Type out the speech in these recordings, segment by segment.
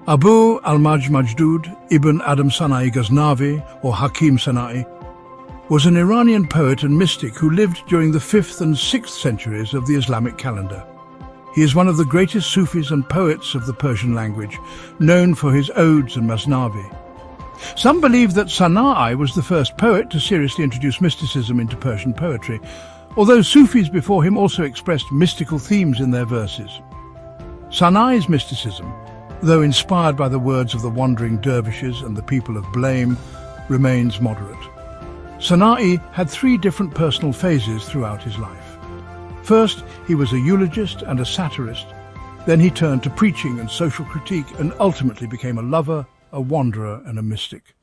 Abu al-Majdud ibn Adam Sana'i Ghaznavi, or Hakim Sana'i, was an Iranian poet and mystic who lived during the 5th and 6th centuries of the Islamic calendar. He is one of the greatest Sufis and poets of the Persian language, known for his odes and masnavi. Some believe that Sana'i was the first poet to seriously introduce mysticism into Persian poetry, although Sufis before him also expressed mystical themes in their verses. Sana'i's mysticism, though inspired by the words of the wandering dervishes and the people of Blame, remains moderate. Sana'i had 3 different personal phases throughout his life. First, he was a eulogist and a satirist. Then he turned to preaching and social critique and ultimately became a lover, a wanderer and a mystic.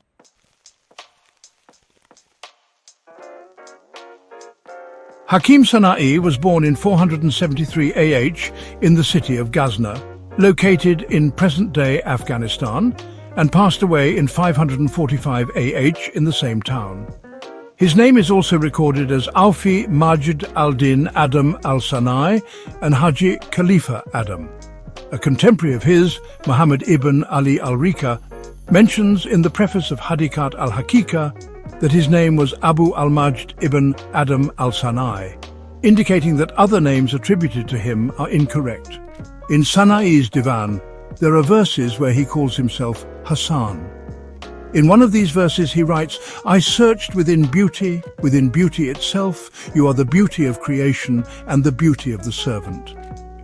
Hakim Sana'i was born in 473 AH in the city of Ghazna, located in present-day Afghanistan, and passed away in 545 AH in the same town. His name is also recorded as Aufi Majid al-Din Adam al-Sana'i and Haji Khalifa Adam. A contemporary of his, Muhammad ibn Ali al-Rika, mentions in the preface of Hadiqat al-Haqiqah that his name was Abu al-Majd ibn Adam al-Sana'i, indicating that other names attributed to him are incorrect. In Sana'i's Divan, there are verses where he calls himself Hassan. In one of these verses he writes, "I searched within beauty itself, you are the beauty of creation and the beauty of the servant."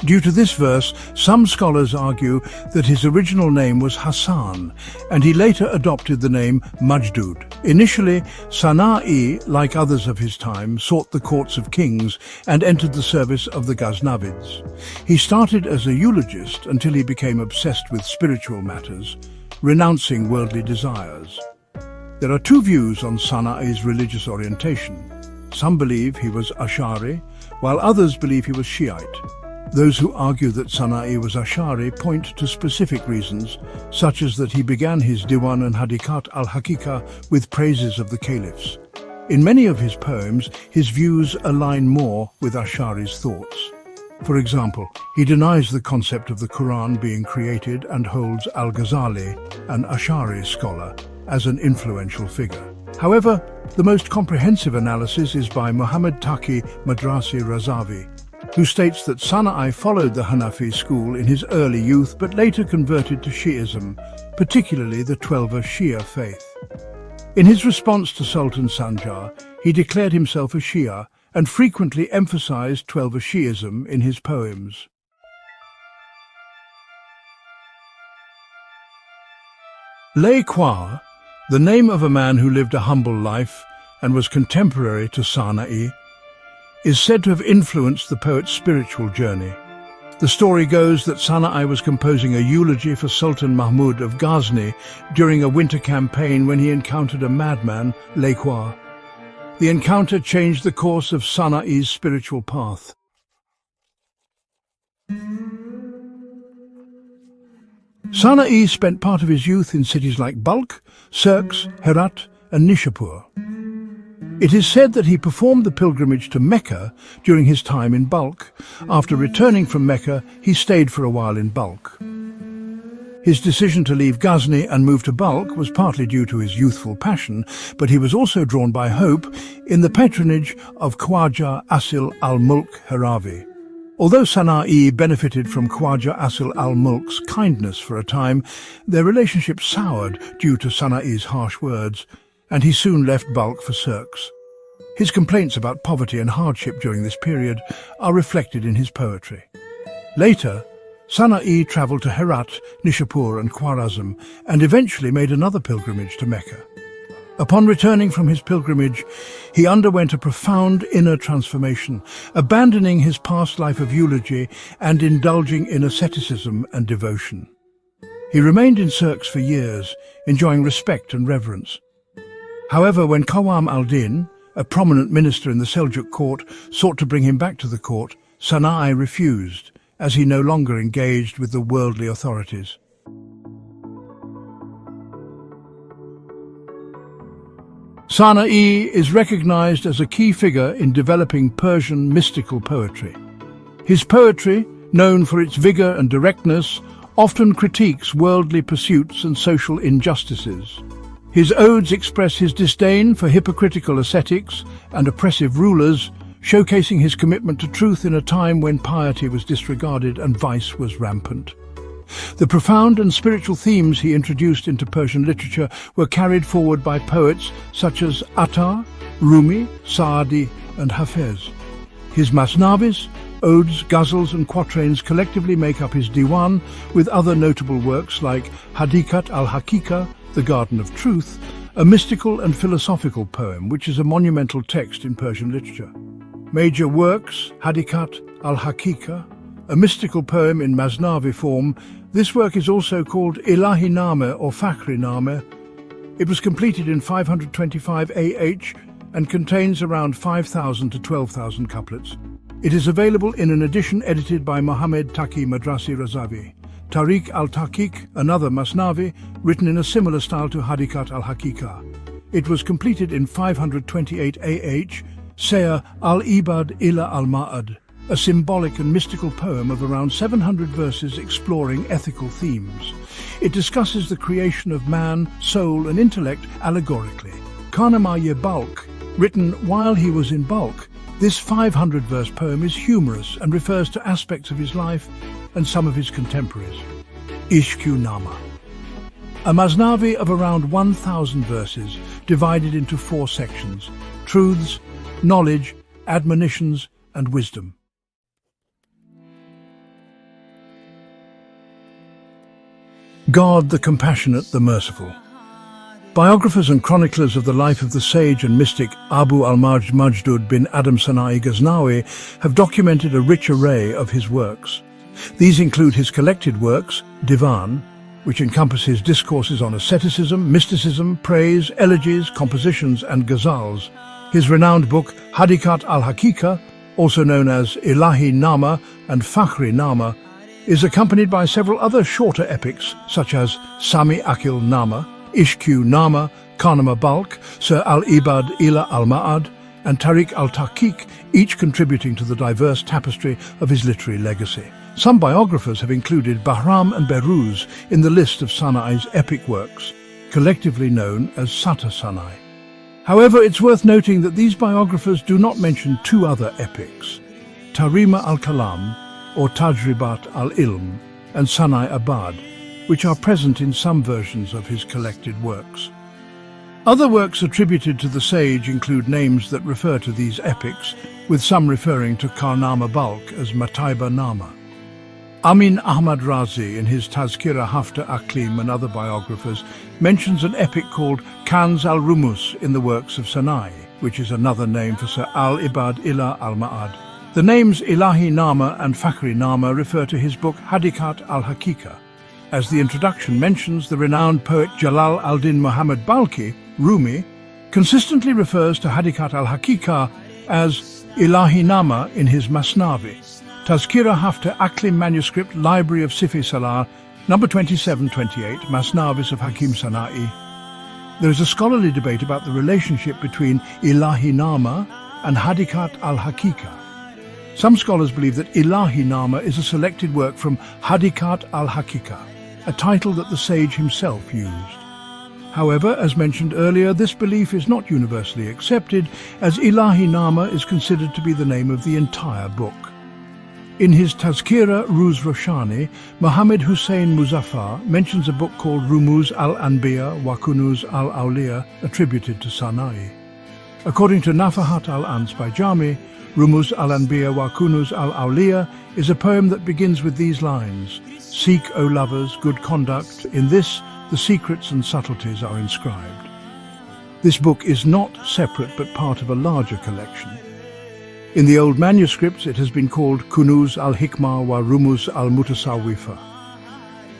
Due to this verse, some scholars argue that his original name was Hassan, and he later adopted the name Majdud. Initially, Sana'i, like others of his time, sought the courts of kings and entered the service of the Ghaznavids. He started as a eulogist until he became obsessed with spiritual matters, renouncing worldly desires. There are 2 views on Sana'i's religious orientation. Some believe he was Ash'ari, while others believe he was Shiite. Those who argue that Sana'i was Ash'ari point to specific reasons, such as that he began his Diwan and Hadiqat al-Haqiqah with praises of the caliphs. In many of his poems, his views align more with Ash'ari's thoughts. For example, he denies the concept of the Quran being created and holds al-Ghazali, an Ash'ari scholar, as an influential figure. However, the most comprehensive analysis is by Muhammad Taqi Madrasi Razavi, who states that Sana'i followed the Hanafi school in his early youth but later converted to Shi'ism, particularly the Twelver Shia faith. In his response to Sultan Sanjar, he declared himself a Shia and frequently emphasized Twelver Shi'ism in his poems. Lay-Kwa, the name of a man who lived a humble life and was contemporary to Sana'i, is said to have influenced the poet's spiritual journey. The story goes that Sana'i was composing a eulogy for Sultan Mahmud of Ghazni during a winter campaign when he encountered a madman, Lay-Kwa. The encounter changed the course of Sana'i's spiritual path. Sana'i spent part of his youth in cities like Balkh, Sirks, Herat and Nishapur. It is said that he performed the pilgrimage to Mecca during his time in Balkh. After returning from Mecca, he stayed for a while in Balkh. His decision to leave Ghazni and move to Balkh was partly due to his youthful passion, but he was also drawn by hope in the patronage of Khwaja Asil al-Mulk Haravi. Although Sana'i benefited from Khwaja Asil al-Mulk's kindness for a time, their relationship soured due to Sana'i's harsh words, and he soon left Balkh for Sirks. His complaints about poverty and hardship during this period are reflected in his poetry. Later, Sana'i travelled to Herat, Nishapur and Khwarazm, and eventually made another pilgrimage to Mecca. Upon returning from his pilgrimage, he underwent a profound inner transformation, abandoning his past life of eulogy and indulging in asceticism and devotion. He remained in Sirks for years, enjoying respect and reverence. However, when Qawam al-Din, a prominent minister in the Seljuk court, sought to bring him back to the court, Sana'i refused, as he no longer engaged with the worldly authorities. Sana'i is recognized as a key figure in developing Persian mystical poetry. His poetry, known for its vigor and directness, often critiques worldly pursuits and social injustices. His odes express his disdain for hypocritical ascetics and oppressive rulers, showcasing his commitment to truth in a time when piety was disregarded and vice was rampant. The profound and spiritual themes he introduced into Persian literature were carried forward by poets such as Attar, Rumi, Saadi, and Hafez. His masnavis, odes, ghazals and quatrains collectively make up his diwan, with other notable works like Hadiqat, al-Haqiqah, The Garden of Truth, a mystical and philosophical poem which is a monumental text in Persian literature. Major works, Hadiqat, al-Haqiqah, a mystical poem in masnavi form. This work is also called Ilahi Nama or Fakhri Nama. It was completed in 525 AH and contains around 5,000 to 12,000 couplets. It is available in an edition edited by Muhammad Taqi Madrasi Razavi. Tariq al-Tahqiq, another masnavi, written in a similar style to Hadiqat al-Haqiqah. It was completed in 528 AH. Seyr, al-Ibad ila al-Ma'ad, a symbolic and mystical poem of around 700 verses exploring ethical themes. It discusses the creation of man, soul and intellect allegorically. Kanama ye bulk, written while he was in bulk, this 500-verse poem is humorous and refers to aspects of his life and some of his contemporaries. Ishq Nama, a masnavi of around 1,000 verses divided into 4 sections: truths, knowledge, admonitions and wisdom. God the Compassionate, the Merciful. Biographers and chroniclers of the life of the sage and mystic Abu al-Majd Majdud bin Hakim Sana'i Ghaznavi have documented a rich array of his works. These include his collected works, Divan, which encompasses discourses on asceticism, mysticism, praise, elegies, compositions and ghazals. His renowned book, Hadiqat al-Haqiqah, also known as Ilahi Nama and Fakhri Nama, is accompanied by several other shorter epics such as Sami Aql Nama, Ishq Nama, Kanama Balk, Sir al-Ibad ila al-Ma'ad, and Tariq al-Tahqiq, each contributing to the diverse tapestry of his literary legacy. Some biographers have included Bahram and Beruz in the list of Sana'i's epic works, collectively known as Sattar Sana'i. However, it's worth noting that these biographers do not mention 2 other epics, Tarima al-Kalam or Tajribat al-Ilm and Sana'i Abad, which are present in some versions of his collected works. Other works attributed to the sage include names that refer to these epics, with some referring to Kanama Balk as Mataiba Nama. Amin Ahmad Razi, in his Tazkira Hafta Aqlim and other biographers, mentions an epic called Kanz al-Rumus in the works of Sana'i, which is another name for Sir al-Ibad ila al-Ma'ad. The names Ilahi Nama and Fakhri Nama refer to his book Hadiqat al-Haqiqah. As the introduction mentions, the renowned poet Jalal al-Din Muhammad Balkhi, Rumi, consistently refers to Hadiqat al-Haqiqah as Ilahi Nama in his Masnavi. Tazkira Hafta Aqlim Manuscript, Library of Sufi Salah, number 2728, Masnavis of Hakim Sana'i. There is a scholarly debate about the relationship between Ilahi Nama and Hadiqat al-Haqiqah. Some scholars believe that Ilahi Nama is a selected work from Hadiqat al-Haqiqah, a title that the sage himself used. However, as mentioned earlier, this belief is not universally accepted, as Ilahi Nama is considered to be the name of the entire book. In his Tazkira Ruz Roshani, Muhammad Hussein Muzaffar mentions a book called Rumuz al-Anbiya wa Kunuz al-Awliya, attributed to Sana'i. According to Nafahat al-Ans by Jami, Rumuz al-Anbiya wa Kunuz al-Awliya is a poem that begins with these lines: "Seek, O lovers, good conduct. In this, the secrets and subtleties are inscribed." This book is not separate but part of a larger collection. In the old manuscripts, it has been called Kunuz al-Hikmah wa Rumuz al-Mutasawwifa.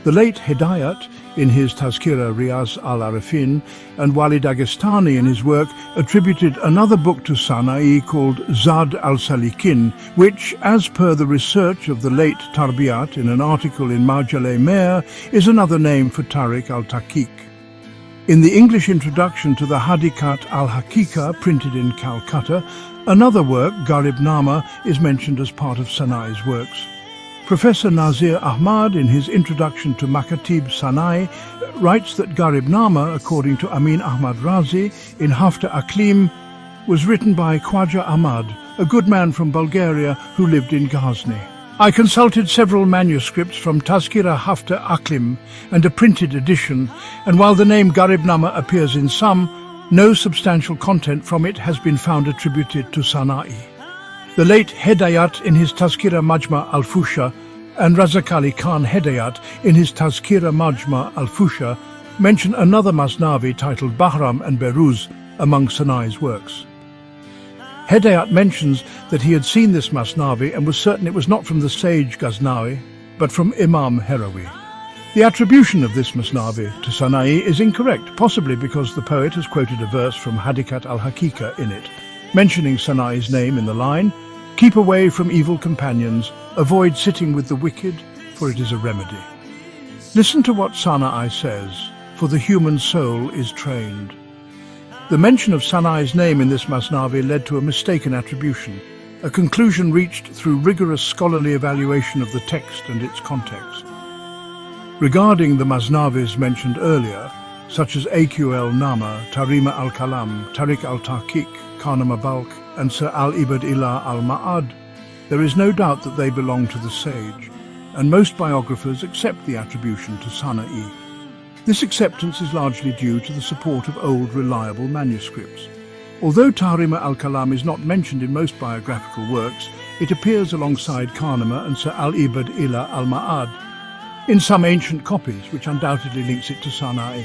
The late Hidayat, in his Tazkira Riyaz al-Arifin, and Walid Agestani in his work, attributed another book to Sana'i called Zad al-Salikin, which, as per the research of the late Tarbiyat in an article in Majal-e-Mer, is another name for Tariq al-Tahqiq. In the English introduction to the Hadiqat al-Haqiqah, printed in Calcutta, another work, Garib Nama, is mentioned as part of Sana'i's works. Professor Nazir Ahmad, in his introduction to Makatib Sana'i, writes that Aql Nama, according to Amin Ahmad Razi, in Hafta Aqlim, was written by Khwaja Ahmad, a good man from Bulgaria who lived in Ghazna. I consulted several manuscripts from Tazkira Hafta Aqlim and a printed edition, and while the name Aql Nama appears in some, no substantial content from it has been found attributed to Sana'i. The late Hidayat in his Tazkira Majma al-Fusha and Razak Ali Khan Hidayat in his Tazkira Majma al-Fusha mention another Masnavi titled Bahram and Beruz among Sana'i's works. Hidayat mentions that he had seen this Masnavi and was certain it was not from the sage Ghaznavi, but from Imam Herawi. The attribution of this Masnavi to Sana'i is incorrect, possibly because the poet has quoted a verse from Hadiqat al-Haqiqah in it, mentioning Sana'i's name in the line, "Keep away from evil companions, avoid sitting with the wicked, for it is a remedy." Listen to what Sana'i says, "For the human soul is trained." The mention of Sana'i's name in this Masnavi led to a mistaken attribution, a conclusion reached through rigorous scholarly evaluation of the text and its context. Regarding the Masnavis mentioned earlier, such as Aql Nama, Tarima al-Kalam, Tariq al-Tahqiq, Khanama Balk, and Sir al-Ibad ila al-Ma'ad, there is no doubt that they belong to the sage, and most biographers accept the attribution to Sana'i. This acceptance is largely due to the support of old, reliable manuscripts. Although Tarima al-Kalam is not mentioned in most biographical works, it appears alongside Khanama and Sir al-Ibad ila al-Ma'ad in some ancient copies, which undoubtedly links it to Sana'i.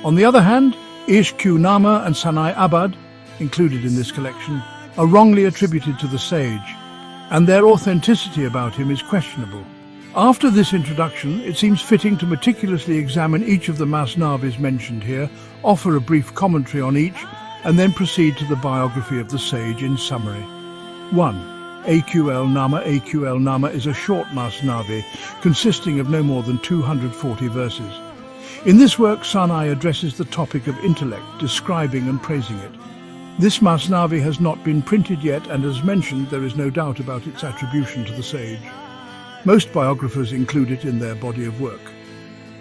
On the other hand, Ishq Nama and Sana'i Abad, included in this collection, are wrongly attributed to the sage, and their authenticity about him is questionable. After this introduction, it seems fitting to meticulously examine each of the Masnavis mentioned here, offer a brief commentary on each, and then proceed to the biography of the sage in summary. 1. Aql Nama. Aql Nama is a short Masnavi consisting of no more than 240 verses. In this work, Sana'i addresses the topic of intellect, describing and praising it. This Masnavi has not been printed yet, and as mentioned, there is no doubt about its attribution to the sage. Most biographers include it in their body of work.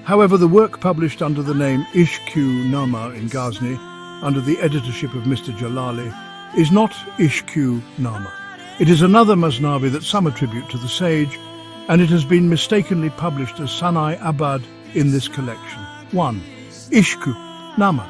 However, the work published under the name Ishq Nama in Ghazni, under the editorship of Mr. Jalali, is not Ishq Nama. It is another Masnavi that some attribute to the sage, and it has been mistakenly published as Sana'i Abad in this collection. 1. Ishq Nama.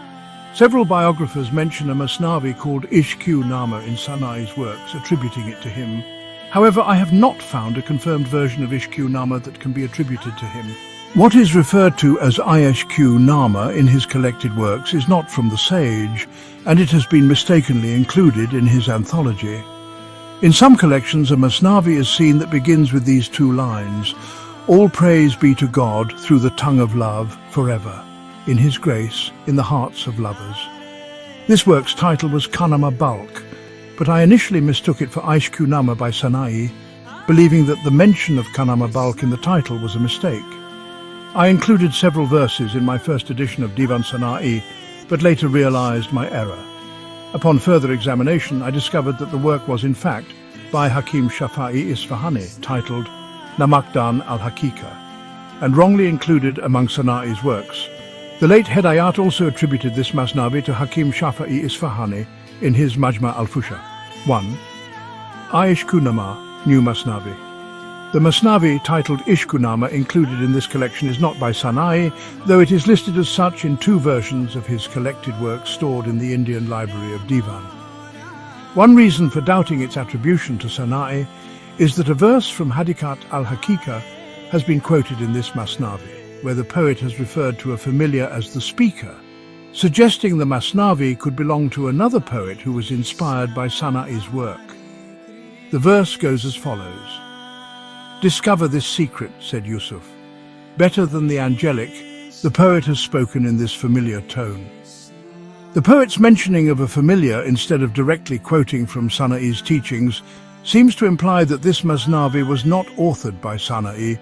Several biographers mention a Masnavi called Ishq Nama in Sana'i's works, attributing it to him. However, I have not found a confirmed version of Ishq Nama that can be attributed to him. What is referred to as Ishq Nama in his collected works is not from the sage, and it has been mistakenly included in his anthology. In some collections, a Masnavi is seen that begins with these two lines: "All praise be to God through the tongue of love forever, in his grace, in the hearts of lovers." This work's title was Khanama Balk, but I initially mistook it for Ishq Nama by Sana'i, believing that the mention of Khanama Balk in the title was a mistake. I included several verses in my first edition of Divan Sana'i, but later realized my error. Upon further examination, I discovered that the work was in fact by Hakim Sana'i Isfahani, titled Namakdan al-Haqiqah, and wrongly included among Sana'i's works. The late Hidayat also attributed this Masnavi to Hakim Sana'i Isfahani in his Majma al-Fusha. 1. Ishq Nama, New Masnavi. The Masnavi titled Ishq Nama included in this collection is not by Sana'i, though it is listed as such in two versions of his collected works stored in the Indian Library of Divan. One reason for doubting its attribution to Sana'i is that a verse from Hadiqat al-Haqiqah has been quoted in this Masnavi, where the poet has referred to a familiar as the speaker, suggesting the Masnavi could belong to another poet who was inspired by Sana'i's work. The verse goes as follows: "Discover this secret," said Yusuf. "Better than the angelic, the poet has spoken in this familiar tone." The poet's mentioning of a familiar instead of directly quoting from Sana'i's teachings seems to imply that this Masnavi was not authored by Sana'i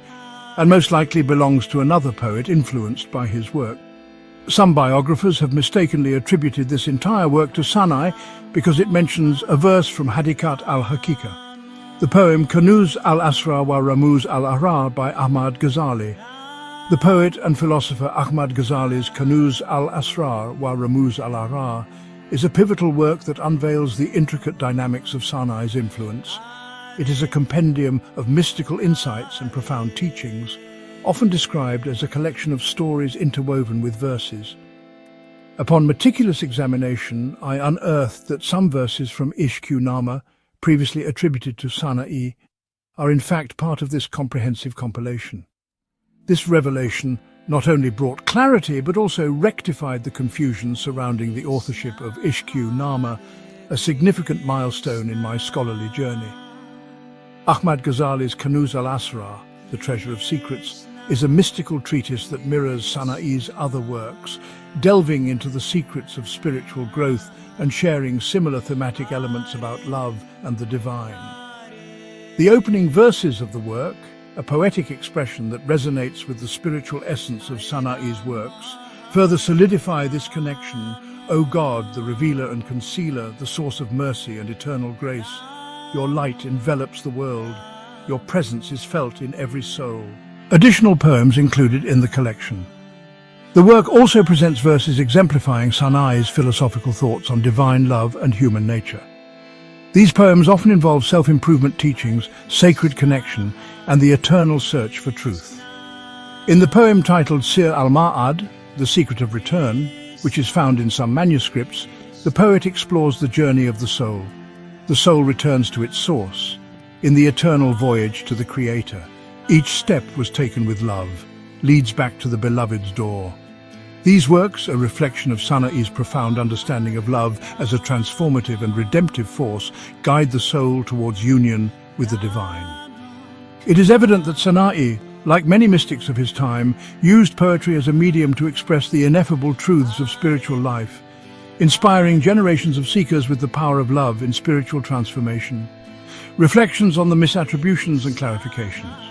and most likely belongs to another poet influenced by his work. Some biographers have mistakenly attributed this entire work to Sana'i because it mentions a verse from Hadiqat al-Haqiqah. The poem Kunuz al-Asrar wa Ramuz al-Ahrar by Ahmad Ghazali. The poet and philosopher Ahmad Ghazali's Kunuz al-Asrar wa Ramuz al-Ahrar is a pivotal work that unveils the intricate dynamics of Sana'i's influence. It is a compendium of mystical insights and profound teachings, often described as a collection of stories interwoven with verses. Upon meticulous examination, I unearthed that some verses from Ishq Nama, previously attributed to Sana'i, are in fact part of this comprehensive compilation. This revelation not only brought clarity but also rectified the confusion surrounding the authorship of Ishq Nama, a significant milestone in my scholarly journey. Ahmad Ghazali's Kunuz al-Asrar, The Treasure of Secrets, is a mystical treatise that mirrors Sana'i's other works, delving into the secrets of spiritual growth and sharing similar thematic elements about love and the divine. The opening verses of the work, a poetic expression that resonates with the spiritual essence of Sana'i's works, further solidify this connection. O God, the revealer and concealer, the source of mercy and eternal grace, your light envelops the world, your presence is felt in every soul. Additional poems included in the collection. The work also presents verses exemplifying Sana'i's philosophical thoughts on divine love and human nature. These poems often involve self-improvement teachings, sacred connection, and the eternal search for truth. In the poem titled Seyr al-Ma'ad, The Secret of Return, which is found in some manuscripts, the poet explores the journey of the soul. The soul returns to its source, in the eternal voyage to the Creator. Each step was taken with love, leads back to the beloved's door. These works, a reflection of Sana'i's profound understanding of love as a transformative and redemptive force, guide the soul towards union with the divine. It is evident that Sana'i, like many mystics of his time, used poetry as a medium to express the ineffable truths of spiritual life, inspiring generations of seekers with the power of love in spiritual transformation. Reflections on the misattributions and clarifications.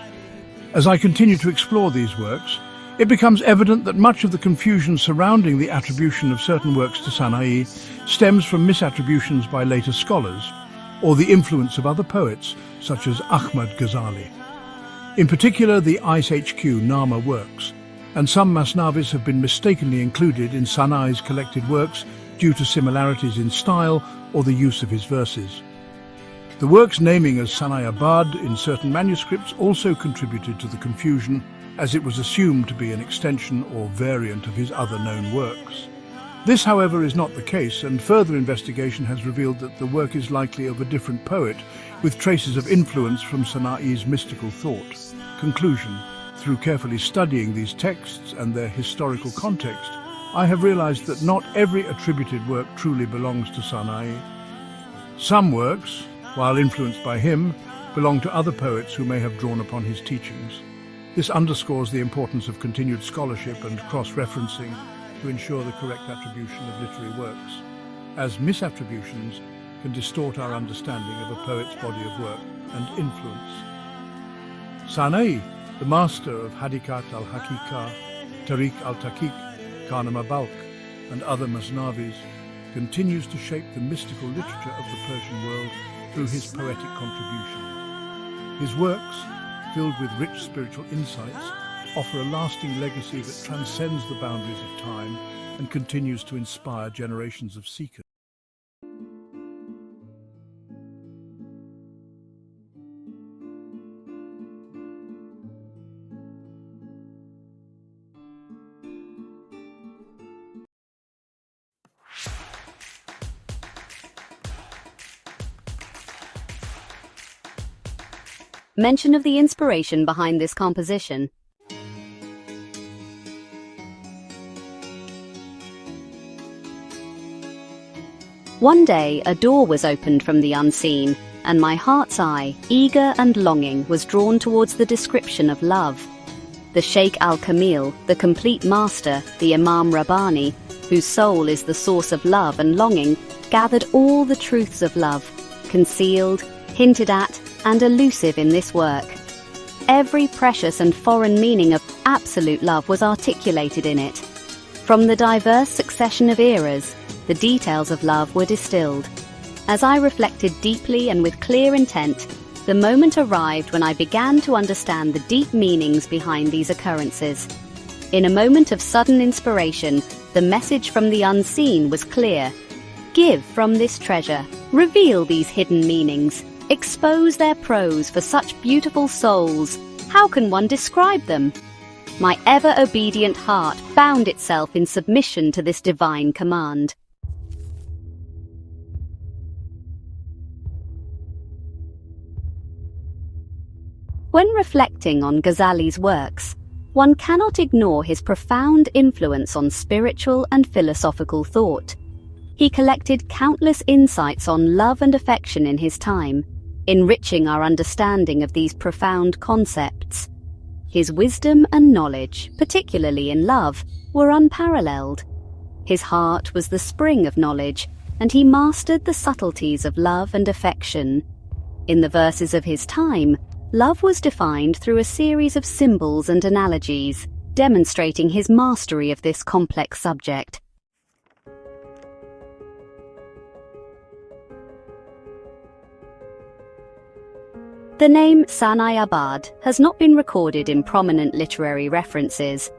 As I continue to explore these works, it becomes evident that much of the confusion surrounding the attribution of certain works to Sana'i stems from misattributions by later scholars, or the influence of other poets, such as Ahmad Ghazali. In particular, the Ishq Nama works, and some Masnavis have been mistakenly included in Sana'i's collected works due to similarities in style or the use of his verses. The work's naming as al-Ibad in certain manuscripts also contributed to the confusion, as it was assumed to be an extension or variant of his other known works. This, however, is not the case, and further investigation has revealed that the work is likely of a different poet, with traces of influence from Sana'i's mystical thought. Conclusion: through carefully studying these texts and their historical context, I have realized that not every attributed work truly belongs to Sana'i. Some works, while influenced by him, belong to other poets who may have drawn upon his teachings. This underscores the importance of continued scholarship and cross-referencing to ensure the correct attribution of literary works, as misattributions can distort our understanding of a poet's body of work and influence. Sana'i, the master of Hadiqat, al-Haqiqah, Tariq, al-Tahqiq, Kanama Balk, and other Masnavis, continues to shape the mystical literature of the Persian world through his poetic contribution. His works, filled with rich spiritual insights, offer a lasting legacy that transcends the boundaries of time and continues to inspire generations of seekers. Mention of the inspiration behind this composition. One day, a door was opened from the unseen, and my heart's eye, eager and longing, was drawn towards the description of love. The Sheikh al-Kamil, the complete master, the Imam Rabbani, whose soul is the source of love and longing, gathered all the truths of love, concealed, hinted at, and elusive in this work. Every precious and foreign meaning of absolute love was articulated in it. From the diverse succession of eras, the details of love were distilled. As I reflected deeply and with clear intent, The moment arrived when I began to understand the deep meanings behind these occurrences. In a moment of sudden inspiration, the message from the unseen was clear. Give from this treasure, reveal these hidden meanings, expose their prose for such beautiful souls. How can one describe them? My ever-obedient heart found itself in submission to this divine command. When reflecting on Ghazali's works, one cannot ignore his profound influence on spiritual and philosophical thought. He collected countless insights on love and affection in his time, enriching our understanding of these profound concepts. His wisdom and knowledge, particularly in love, were unparalleled. His heart was the spring of knowledge, and he mastered the subtleties of love and affection. In the verses of his time, love was defined through a series of symbols and analogies, demonstrating his mastery of this complex subject. The name Sana'i Ibad has not been recorded in prominent literary references.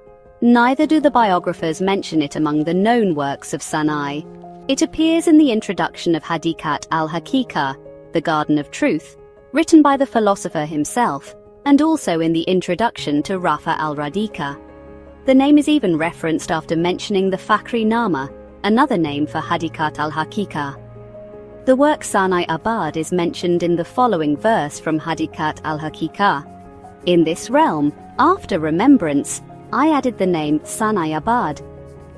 Neither do the biographers mention it among the known works of Sana'i. It appears in the introduction of Hadiqat al-Haqiqah, the Garden of Truth, written by the philosopher himself, and also in the introduction to Rafa al-Radiqa. The name is even referenced after mentioning the Aql Nama, another name for Hadiqat al-Haqiqah. The work Sana'i Ibad is mentioned in the following verse from Hadiqat al-Haqiqah. In this realm, after remembrance, I added the name Sana'i Ibad.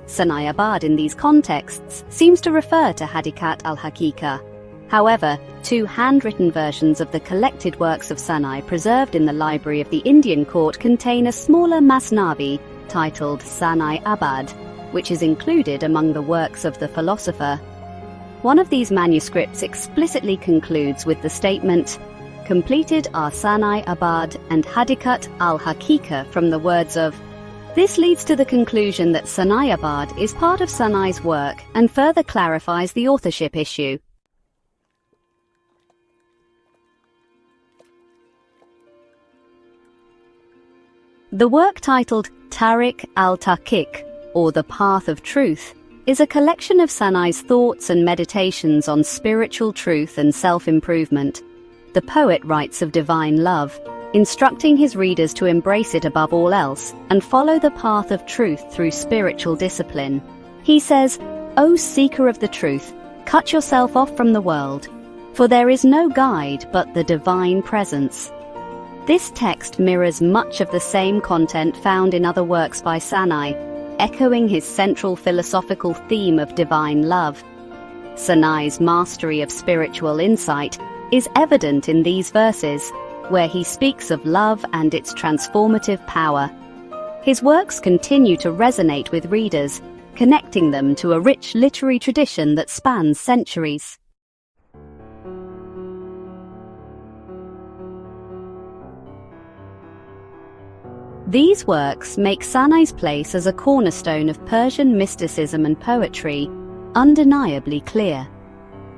Sana'i Ibad in these contexts seems to refer to Hadiqat al-Haqiqah. However, two handwritten versions of the collected works of Sana'i preserved in the library of the Indian court contain a smaller Masnavi titled Sana'i Ibad, which is included among the works of the philosopher. One of these manuscripts explicitly concludes with the statement, "Completed are Sana'i Ibad and Hadiqat al-Haqiqah," from the words of. This leads to the conclusion that Sana'i Ibad is part of Sana'i's work and further clarifies the authorship issue. The work titled Tariq al-Tahqiq, or The Path of Truth, is a collection of Sana'i's thoughts and meditations on spiritual truth and self-improvement. The poet writes of divine love, instructing his readers to embrace it above all else and follow the path of truth through spiritual discipline. He says, "O seeker of the truth, cut yourself off from the world, for there is no guide but the divine presence." This text mirrors much of the same content found in other works by Sana'i, echoing his central philosophical theme of divine love. Sana'i's mastery of spiritual insight is evident in these verses, where he speaks of love and its transformative power. His works continue to resonate with readers, connecting them to a rich literary tradition that spans centuries. These works make Sana'i's place as a cornerstone of Persian mysticism and poetry undeniably clear.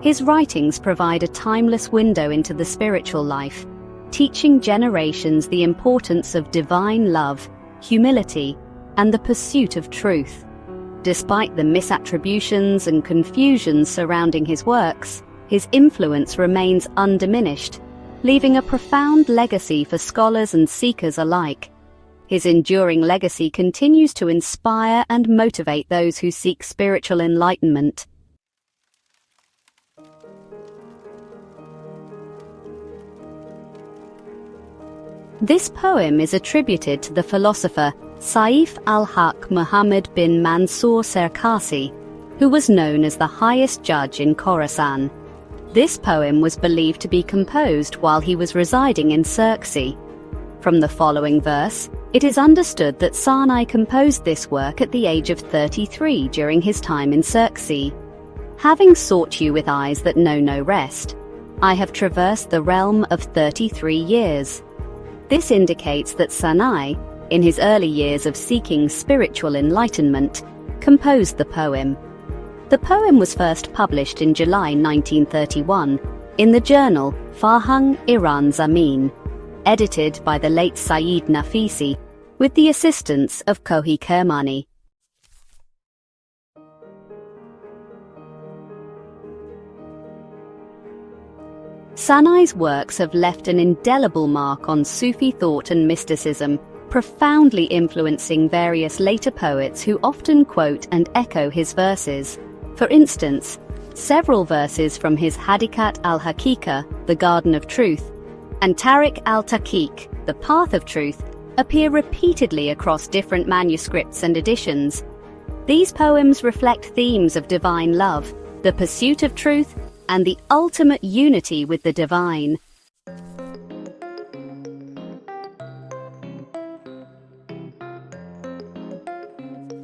His writings provide a timeless window into the spiritual life, teaching generations the importance of divine love, humility, and the pursuit of truth. Despite the misattributions and confusions surrounding his works, his influence remains undiminished, leaving a profound legacy for scholars and seekers alike. His enduring legacy continues to inspire and motivate those who seek spiritual enlightenment. This poem is attributed to the philosopher Saif al-Haq Muhammad bin Mansur Sarkasi, who was known as the highest judge in Khorasan. This poem was believed to be composed while he was residing in Sirkci. From the following verse, it is understood that Sana'i composed this work at the age of 33 during his time in Sirkci. Having sought you with eyes that know no rest, I have traversed the realm of 33 years. This indicates that Sana'i, in his early years of seeking spiritual enlightenment, composed the poem. The poem was first published in July 1931 in the journal Farhang Iran Zamin, edited by the late Saeed Nafisi, with the assistance of Kohi Kermani. Sana'i's works have left an indelible mark on Sufi thought and mysticism, profoundly influencing various later poets who often quote and echo his verses. For instance, several verses from his Hadiqat al-Haqiqah, the Garden of Truth, and Tariq al-Tahqiq, the Path of Truth, appear repeatedly across different manuscripts and editions. These poems reflect themes of divine love, the pursuit of truth, and the ultimate unity with the divine.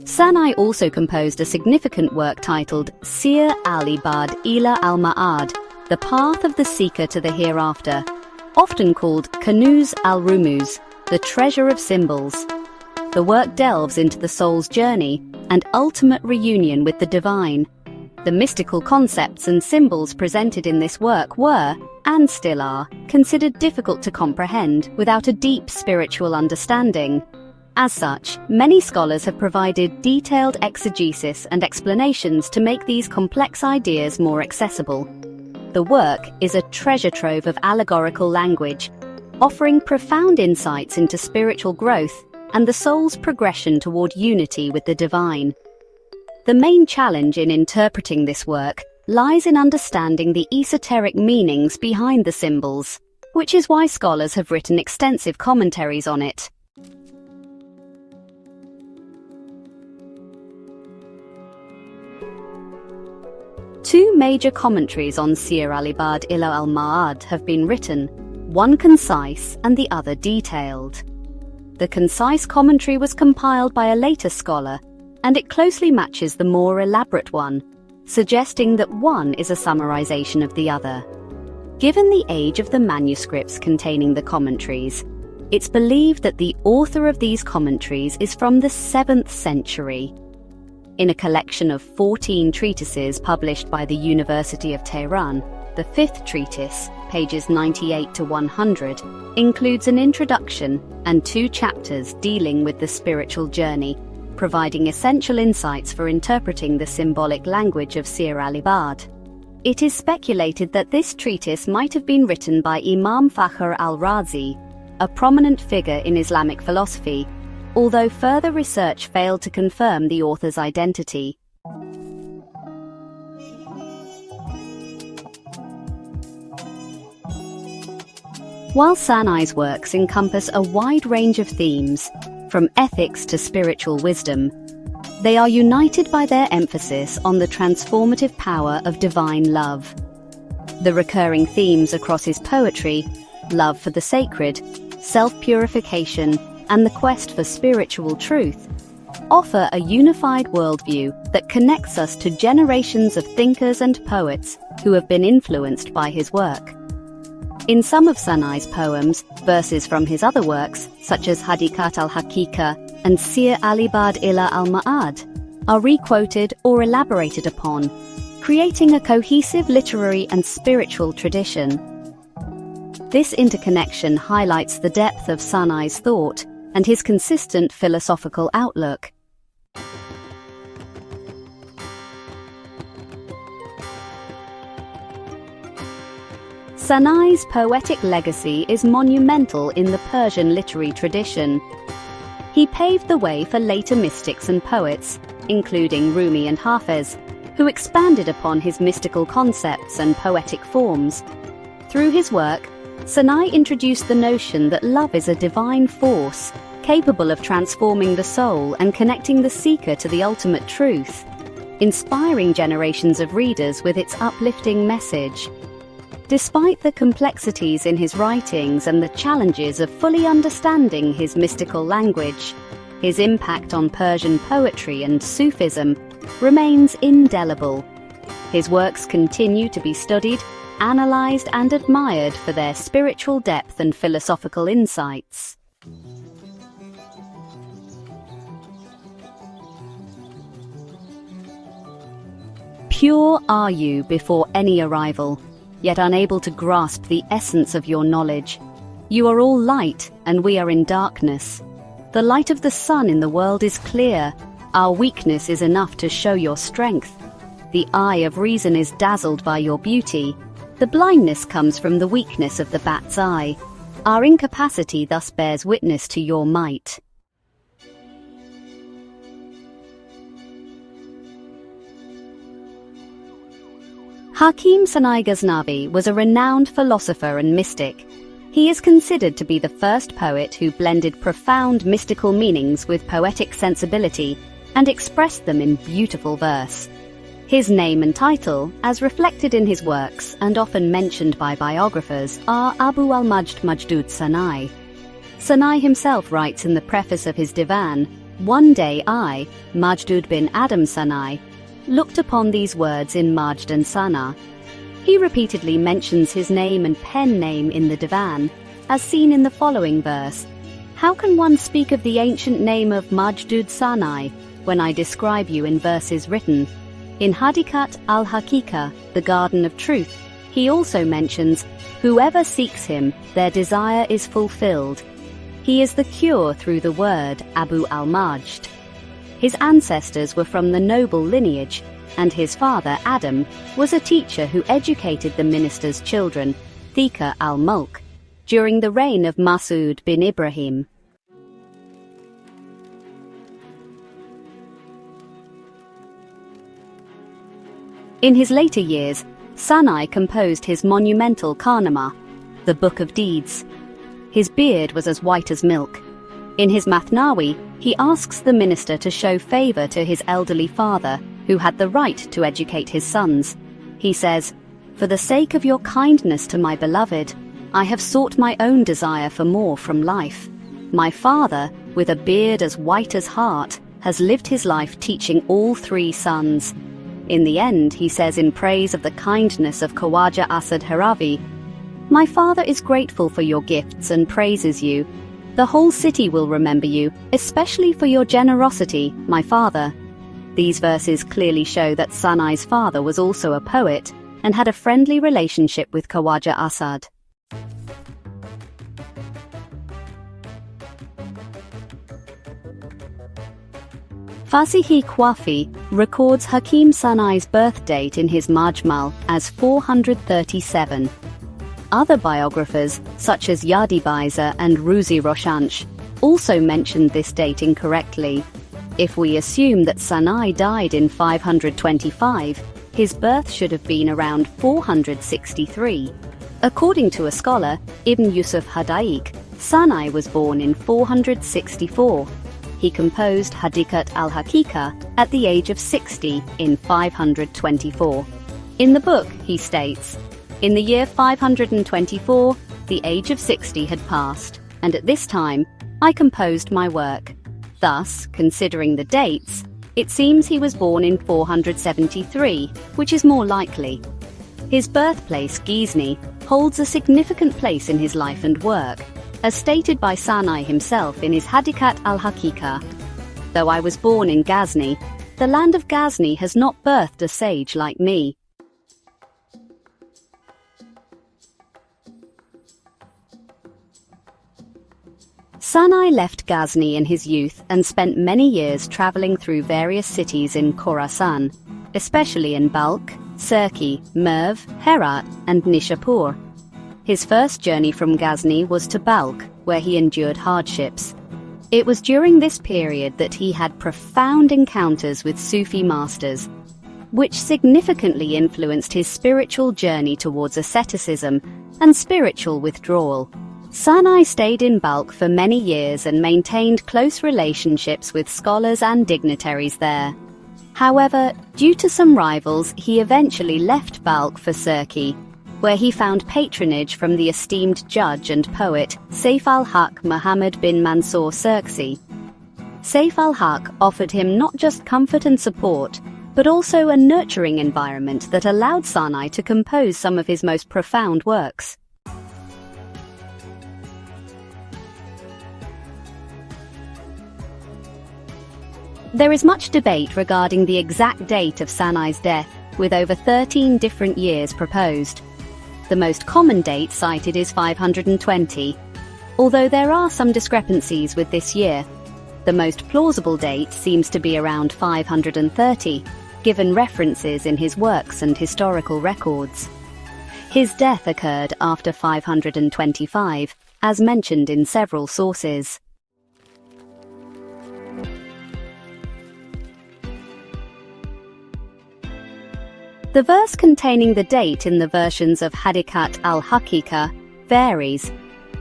Sana'i also composed a significant work titled Seyr al-Ibad ila al-Ma'ad, the path of the seeker to the hereafter, often called Kanuz al-Rumuz, the treasure of symbols. The work delves into the soul's journey and ultimate reunion with the divine. The mystical concepts and symbols presented in this work were, and still are, considered difficult to comprehend without a deep spiritual understanding. As such, many scholars have provided detailed exegesis and explanations to make these complex ideas more accessible. The work is a treasure trove of allegorical language, offering profound insights into spiritual growth and the soul's progression toward unity with the divine. The main challenge in interpreting this work lies in understanding the esoteric meanings behind the symbols, which is why scholars have written extensive commentaries on it. Two major commentaries on Seyr al-Ibad ila al-Ma'ad have been written, one concise and the other detailed. The concise commentary was compiled by a later scholar, and it closely matches the more elaborate one, suggesting that one is a summarization of the other. Given the age of the manuscripts containing the commentaries, it's believed that the author of these commentaries is from the 7th century. In a collection of 14 treatises published by the University of Tehran, the 5th treatise, pages 98 to 100, includes an introduction and 2 chapters dealing with the spiritual journey, providing essential insights for interpreting the symbolic language of Seyr al-Ibad. It is speculated that this treatise might have been written by Imam Fakhr al-Razi, a prominent figure in Islamic philosophy, although further research failed to confirm the author's identity. While Sana'i's works encompass a wide range of themes, from ethics to spiritual wisdom, they are united by their emphasis on the transformative power of divine love. The recurring themes across his poetry, love for the sacred, self-purification, and the quest for spiritual truth, offer a unified worldview that connects us to generations of thinkers and poets who have been influenced by his work. In some of Sana'i's poems, verses from his other works, such as Hadiqat al-Haqiqah and Seyr al-Ibad ila al-Ma'ad, are requoted or elaborated upon, creating a cohesive literary and spiritual tradition. This interconnection highlights the depth of Sana'i's thought and his consistent philosophical outlook. Sana'i's poetic legacy is monumental in the Persian literary tradition. He paved the way for later mystics and poets, including Rumi and Hafez, who expanded upon his mystical concepts and poetic forms. Through his work, Sana'i introduced the notion that love is a divine force, capable of transforming the soul and connecting the seeker to the ultimate truth, inspiring generations of readers with its uplifting message. Despite the complexities in his writings and the challenges of fully understanding his mystical language, his impact on Persian poetry and Sufism remains indelible. His works continue to be studied, analyzed, and admired for their spiritual depth and philosophical insights. Pure are you before any arrival, yet unable to grasp the essence of your knowledge. You are all light, and we are in darkness. The light of the sun in the world is clear. Our weakness is enough to show your strength. The eye of reason is dazzled by your beauty. The blindness comes from the weakness of the bat's eye. Our incapacity thus bears witness to your might. Hakim Sana'i Ghaznavi was a renowned philosopher and mystic. He is considered to be the first poet who blended profound mystical meanings with poetic sensibility and expressed them in beautiful verse. His name and title, as reflected in his works and often mentioned by biographers, are Abu al-Majd Majdud Sana'i. Sana'i himself writes in the preface of his Divan, "One day I, Majdud bin Adam Sana'i, looked upon these words in Majd and Sana." He repeatedly mentions his name and pen name in the Divan, as seen in the following verse. How can one speak of the ancient name of Majdud Sana'i when I describe you in verses written? In Hadiqat al-Haqiqah, the Garden of Truth, he also mentions, "Whoever seeks him, their desire is fulfilled." He is the cure through the word Abu al-Majd. His ancestors were from the noble lineage, and his father, Adam, was a teacher who educated the minister's children, Thika al-Mulk, during the reign of Masud bin Ibrahim. In his later years, Sana'i composed his monumental Karnama, the Book of Deeds. His beard was as white as milk. In his Mathnawi, he asks the minister to show favor to his elderly father, who had the right to educate his sons. He says, "For the sake of your kindness to my beloved, I have sought my own desire for more from life. My father, with a beard as white as heart, has lived his life teaching all three sons." In the end, he says in praise of the kindness of Khawaja Asad Haravi, "My father is grateful for your gifts and praises you. The whole city will remember you, especially for your generosity, my father." These verses clearly show that Sana'i's father was also a poet and had a friendly relationship with Khawaja Asad. Fasihi Kwafi records Hakim Sana'i's birth date in his Majmal as 437. Other biographers, such as Yadibiza and Ruzi Roshansh, also mentioned this date incorrectly. If we assume that Sana'i died in 525, his birth should have been around 463. According to a scholar, Ibn Yusuf Hadiq, Sana'i was born in 464. He composed Hadiqat al-Haqiqah at the age of 60 in 524. In the book, he states, "In the year 524, the age of 60 had passed, and at this time, I composed my work." Thus, considering the dates, it seems he was born in 473, which is more likely. His birthplace, Ghazni, holds a significant place in his life and work, as stated by Sana'i himself in his Hadiqat al-Haqiqah. "Though I was born in Ghazni, the land of Ghazni has not birthed a sage like me." Sana'i left Ghazni in his youth and spent many years traveling through various cities in Khorasan, especially in Balkh, Sirki, Merv, Herat, and Nishapur. His first journey from Ghazni was to Balkh, where he endured hardships. It was during this period that he had profound encounters with Sufi masters, which significantly influenced his spiritual journey towards asceticism and spiritual withdrawal. Sana'i stayed in Balkh for many years and maintained close relationships with scholars and dignitaries there. However, due to some rivals, he eventually left Balkh for Sirki, where he found patronage from the esteemed judge and poet Sayf al-Haq Muhammad bin Mansur Sirksi. Sayf al-Haq offered him not just comfort and support, but also a nurturing environment that allowed Sana'i to compose some of his most profound works. There is much debate regarding the exact date of Sana'i's death, with over 13 different years proposed. The most common date cited is 520, although there are some discrepancies with this year. The most plausible date seems to be around 530, given references in his works and historical records. His death occurred after 525, as mentioned in several sources. The verse containing the date in the versions of Hadiqat al-Haqiqah varies,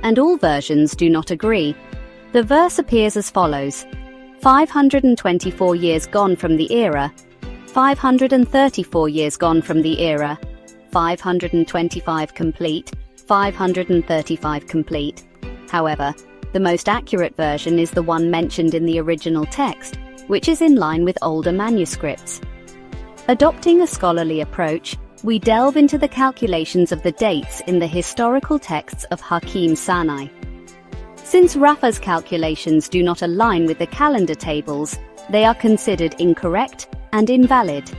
and all versions do not agree. The verse appears as follows: 524 years gone from the era, 534 years gone from the era, 525 complete, 535 complete. However, the most accurate version is the one mentioned in the original text, which is in line with older manuscripts. Adopting a scholarly approach, we delve into the calculations of the dates in the historical texts of Hakim Sana'i. Since Rafa's calculations do not align with the calendar tables, they are considered incorrect and invalid.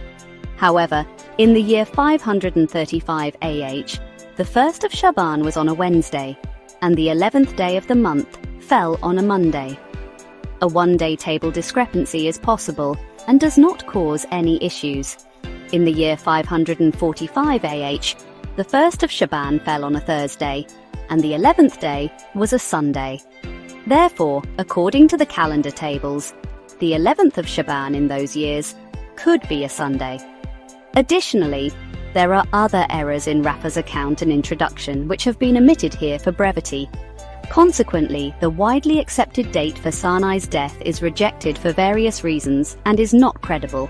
However, in the year 535 AH, the 1st of Shaban was on a Wednesday, and the 11th day of the month fell on a Monday. A one-day table discrepancy is possible and does not cause any issues. In the year 545 AH, the 1st of Shaban fell on a Thursday, and the 11th day was a Sunday. Therefore, according to the calendar tables, the 11th of Shaban in those years could be a Sunday. Additionally, there are other errors in Rafa's account and introduction which have been omitted here for brevity. Consequently, the widely accepted date for Sana'i's death is rejected for various reasons and is not credible.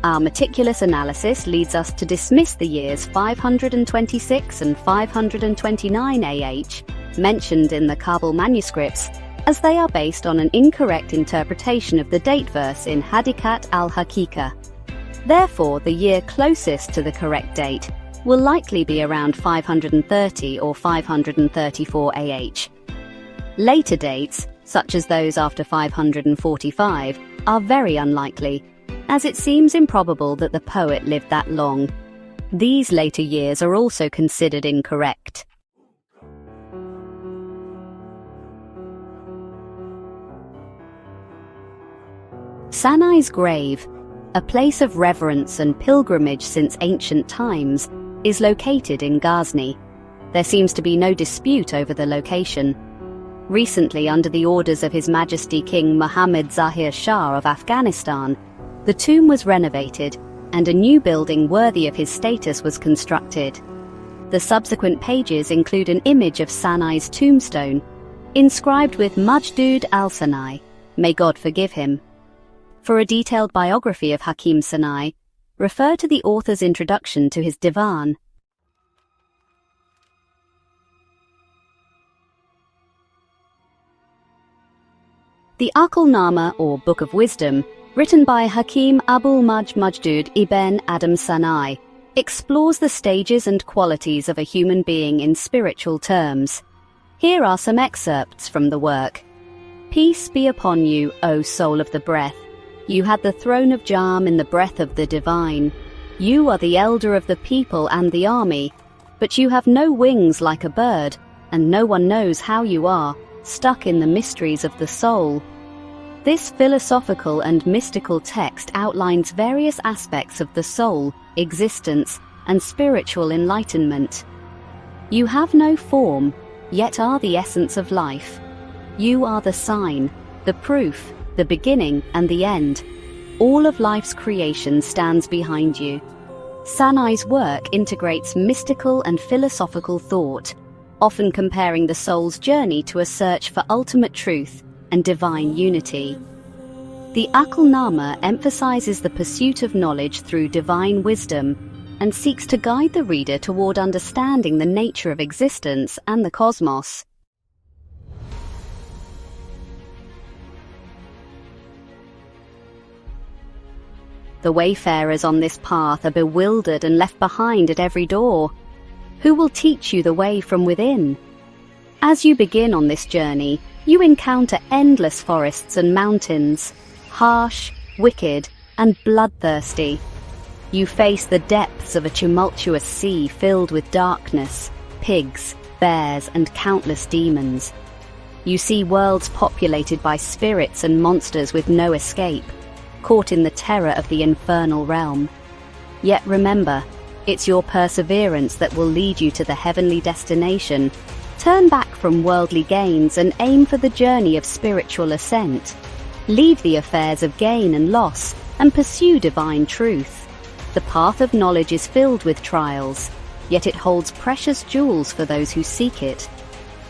Our meticulous analysis leads us to dismiss the years 526 and 529 AH, mentioned in the Kabul manuscripts, as they are based on an incorrect interpretation of the date verse in Hadiqat al-Haqiqah. Therefore, the year closest to the correct date will likely be around 530 or 534 AH. Later dates, such as those after 545, are very unlikely, as it seems improbable that the poet lived that long. These later years are also considered incorrect. Sana'i's grave, a place of reverence and pilgrimage since ancient times, is located in Ghazna. There seems to be no dispute over the location. Recently, under the orders of His Majesty King Muhammad Zahir Shah of Afghanistan, the tomb was renovated and a new building worthy of his status was constructed. The subsequent pages include an image of Sana'i's tombstone, inscribed with Majdud al-Sana'i, may God forgive him. For a detailed biography of Hakim Sana'i, refer to the author's introduction to his Divan. The Aql Nama, or Book of Wisdom, written by Hakim Abul Majdud ibn Adam Sana'i, explores the stages and qualities of a human being in spiritual terms. Here are some excerpts from the work. Peace be upon you, O soul of the breath. You had the throne of Jam in the breath of the divine. You are the elder of the people and the army, but you have no wings like a bird, and no one knows how you are, stuck in the mysteries of the soul. This philosophical and mystical text outlines various aspects of the soul, existence, and spiritual enlightenment. You have no form, yet are the essence of life. You are the sign, the proof, the beginning and the end. All of life's creation stands behind you. Sana'i's work integrates mystical and philosophical thought, often comparing the soul's journey to a search for ultimate truth and divine unity. The Aql Nama emphasizes the pursuit of knowledge through divine wisdom and seeks to guide the reader toward understanding the nature of existence and the cosmos. The wayfarers on this path are bewildered and left behind at every door. Who will teach you the way from within? As you begin on this journey, you encounter endless forests and mountains, harsh, wicked, and bloodthirsty. You face the depths of a tumultuous sea filled with darkness, pigs, bears, and countless demons. You see worlds populated by spirits and monsters with no escape, caught in the terror of the infernal realm. Yet remember, it's your perseverance that will lead you to the heavenly destination. Turn back from worldly gains and aim for the journey of spiritual ascent. Leave the affairs of gain and loss and pursue divine truth. The path of knowledge is filled with trials, yet it holds precious jewels for those who seek it.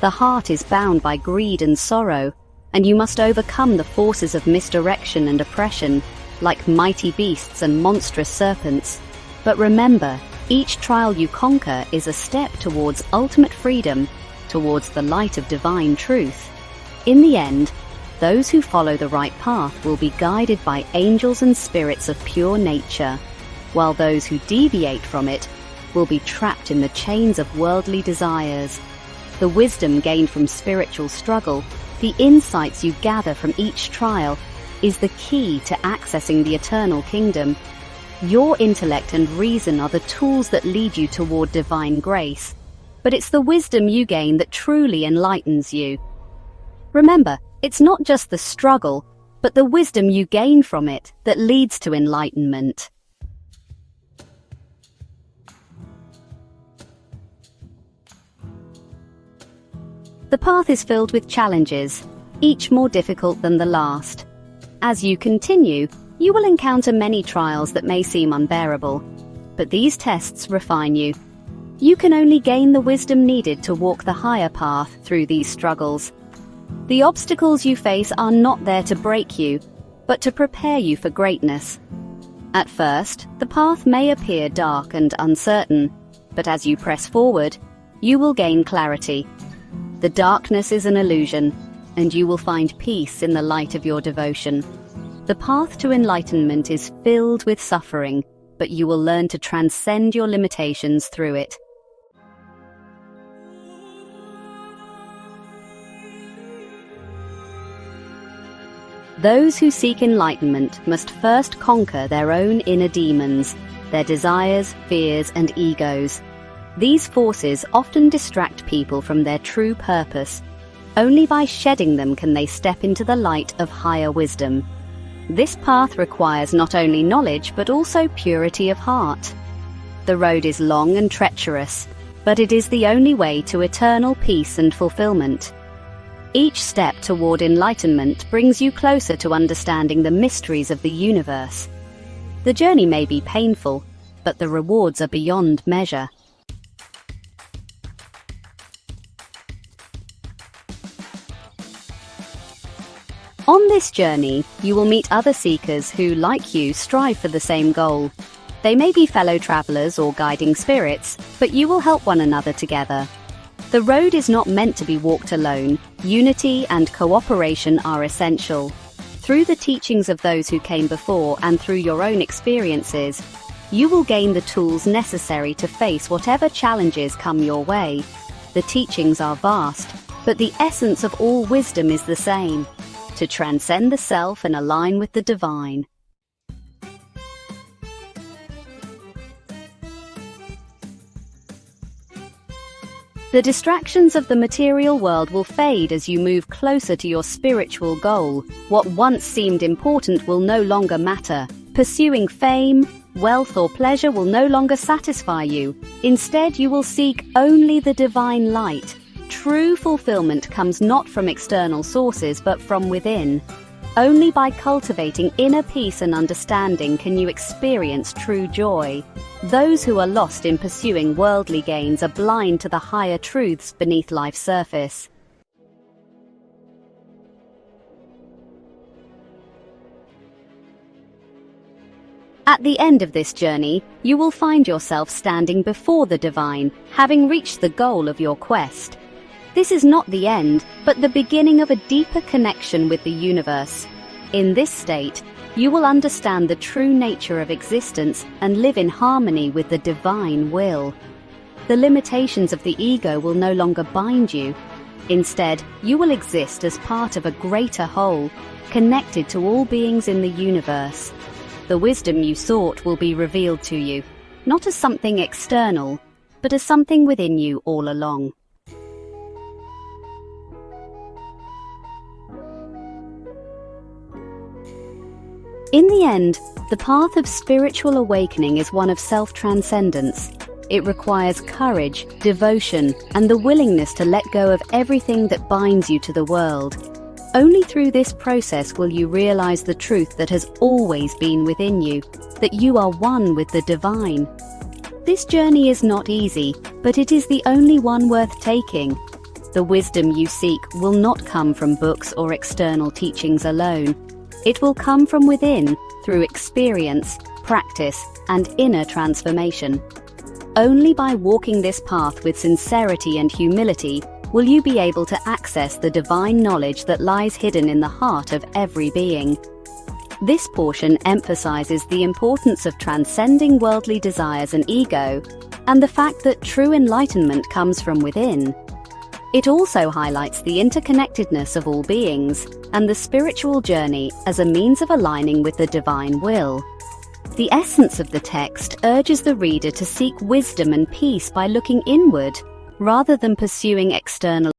The heart is bound by greed and sorrow, and you must overcome the forces of misdirection and oppression, like mighty beasts and monstrous serpents. But remember, each trial you conquer is a step towards ultimate freedom, towards the light of divine truth. In the end, those who follow the right path will be guided by angels and spirits of pure nature, while those who deviate from it will be trapped in the chains of worldly desires. The wisdom gained from spiritual struggle, the insights you gather from each trial, is the key to accessing the eternal kingdom. Your intellect and reason are the tools that lead you toward divine grace, but it's the wisdom you gain that truly enlightens you. Remember, it's not just the struggle, but the wisdom you gain from it that leads to enlightenment. The path is filled with challenges, each more difficult than the last. As you continue, you will encounter many trials that may seem unbearable, but these tests refine you. You can only gain the wisdom needed to walk the higher path through these struggles. The obstacles you face are not there to break you, but to prepare you for greatness. At first, the path may appear dark and uncertain, but as you press forward, you will gain clarity. The darkness is an illusion, and you will find peace in the light of your devotion. The path to enlightenment is filled with suffering, but you will learn to transcend your limitations through it. Those who seek enlightenment must first conquer their own inner demons, their desires, fears, and egos. These forces often distract people from their true purpose. Only by shedding them can they step into the light of higher wisdom. This path requires not only knowledge but also purity of heart. The road is long and treacherous, but it is the only way to eternal peace and fulfillment. Each step toward enlightenment brings you closer to understanding the mysteries of the universe. The journey may be painful, but the rewards are beyond measure. On this journey, you will meet other seekers who, like you, strive for the same goal. They may be fellow travelers or guiding spirits, but you will help one another together. The road is not meant to be walked alone. Unity and cooperation are essential. Through the teachings of those who came before and through your own experiences, you will gain the tools necessary to face whatever challenges come your way. The teachings are vast, but the essence of all wisdom is the same: to transcend the self and align with the divine. The distractions of the material world will fade as you move closer to your spiritual goal. What once seemed important will no longer matter. Pursuing fame, wealth, or pleasure will no longer satisfy you. Instead, you will seek only the divine light. True fulfillment comes not from external sources, but from within. Only by cultivating inner peace and understanding can you experience true joy. Those who are lost in pursuing worldly gains are blind to the higher truths beneath life's surface. At the end of this journey, you will find yourself standing before the divine, having reached the goal of your quest. This is not the end, but the beginning of a deeper connection with the universe. In this state, you will understand the true nature of existence and live in harmony with the divine will. The limitations of the ego will no longer bind you. Instead, you will exist as part of a greater whole, connected to all beings in the universe. the wisdom you sought will be revealed to you, not as something external, but as something within you all along. In the end, the path of spiritual awakening is one of self-transcendence. It requires courage, devotion, and the willingness to let go of everything that binds you to the world. Only through this process will you realize the truth that has always been within you, that you are one with the divine. This journey is not easy, but it is the only one worth taking. The wisdom you seek will not come from books or external teachings alone. It will come from within, through experience, practice, and inner transformation. Only by walking this path with sincerity and humility will you be able to access the divine knowledge that lies hidden in the heart of every being. This portion emphasizes the importance of transcending worldly desires and ego, and the fact that true enlightenment comes from within. It also highlights the interconnectedness of all beings and the spiritual journey as a means of aligning with the divine will. The essence of the text urges the reader to seek wisdom and peace by looking inward, rather than pursuing external